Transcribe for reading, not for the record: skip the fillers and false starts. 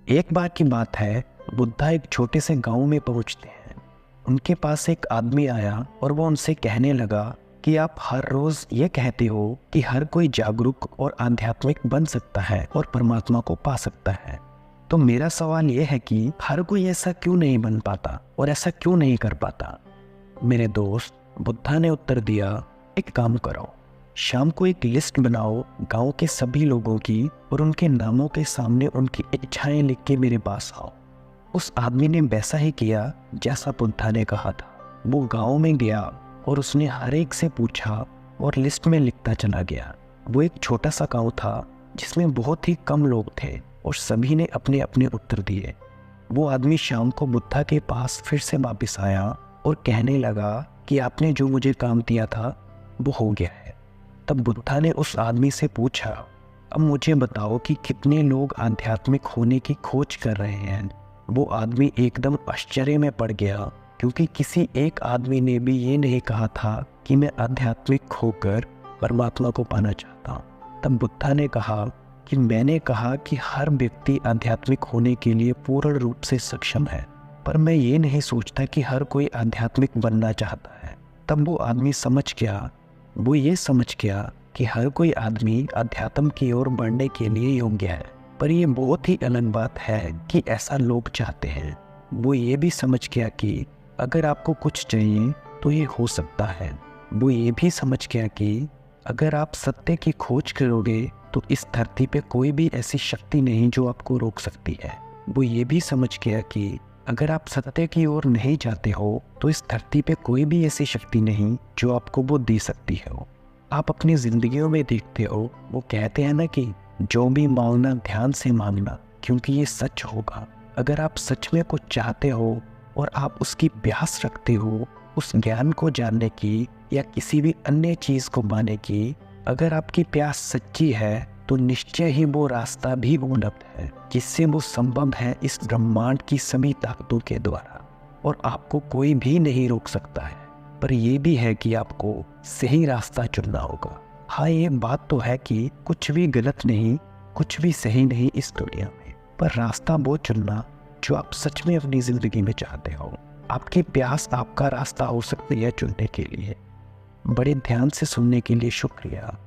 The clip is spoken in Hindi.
एक बार की बात है, बुद्धा एक छोटे से गांव में पहुंचते हैं। उनके पास एक आदमी आया और वो उनसे कहने लगा कि आप हर रोज ये कहते हो कि हर कोई जागरूक और आध्यात्मिक बन सकता है और परमात्मा को पा सकता है। तो मेरा सवाल ये है कि हर कोई ऐसा क्यों नहीं बन पाता और ऐसा क्यों नहीं कर पाता। मेरे दोस्त, बुद्धा ने उत्तर दिया, एक काम करो, शाम को एक लिस्ट बनाओ गांव के सभी लोगों की और उनके नामों के सामने उनकी इच्छाएं लिख के मेरे पास आओ। उस आदमी ने वैसा ही किया जैसा बुद्धा ने कहा था। वो गांव में गया और उसने हर एक से पूछा और लिस्ट में लिखता चला गया। वो एक छोटा सा गांव था जिसमें बहुत ही कम लोग थे और सभी ने अपने अपने उत्तर दिए। वो आदमी शाम को बुद्धा के पास फिर से वापस आया और कहने लगा कि आपने जो मुझे काम दिया था वो हो गया है। तब बुद्धा ने उस आदमी से पूछा, अब मुझे बताओ कि कितने लोग आध्यात्मिक होने की खोज कर रहे हैं। वो आदमी एकदम आश्चर्य में पड़ गया, क्योंकि किसी एक आदमी ने भी ये नहीं कहा था कि मैं आध्यात्मिक होकर परमात्मा को पाना चाहता हूँ। तब बुद्धा ने कहा कि मैंने कहा कि हर व्यक्ति आध्यात्मिक होने के लिए पूर्ण रूप से सक्षम है, पर मैं ये नहीं सोचता कि हर कोई आध्यात्मिक बनना चाहता है। तब वो आदमी ये समझ गया कि हर कोई आदमी अध्यात्म की ओर बढ़ने के लिए योग्य है, पर यह बहुत ही अलग बात है कि ऐसा लोग चाहते हैं। वो ये भी समझ गया कि अगर आपको कुछ चाहिए तो ये हो सकता है। वो ये भी समझ गया कि अगर आप सत्य की खोज करोगे तो इस धरती पे कोई भी ऐसी शक्ति नहीं जो आपको रोक सकती है। वो ये भी समझ गया कि अगर आप सत्य की ओर नहीं जाते हो तो इस धरती पे कोई भी ऐसी शक्ति नहीं जो आपको वो दे सकती है। आप अपनी जिंदगियों में देखते हो, वो कहते हैं ना कि जो भी मांगना ध्यान से मांगना, क्योंकि ये सच होगा। अगर आप सच में कुछ चाहते हो और आप उसकी प्यास रखते हो, उस ज्ञान को जानने की या किसी भी अन्य चीज़ को पाने की, अगर आपकी प्यास सच्ची है तो निश्चय ही वो रास्ता भी उपलब्ध है जिससे वो संभव है इस ब्रह्मांड की सभी ताकतों के द्वारा, और आपको कोई भी नहीं रोक सकता है। पर यह भी है कि आपको सही रास्ता चुनना होगा। हाँ, ये बात तो है कि कुछ भी गलत नहीं, कुछ भी सही नहीं इस दुनिया में, पर रास्ता वो चुनना जो आप सच में अपनी जिंदगी में चाहते हो। आपकी प्यास आपका रास्ता हो सकती है चुनने के लिए। बड़े ध्यान से सुनने के लिए शुक्रिया।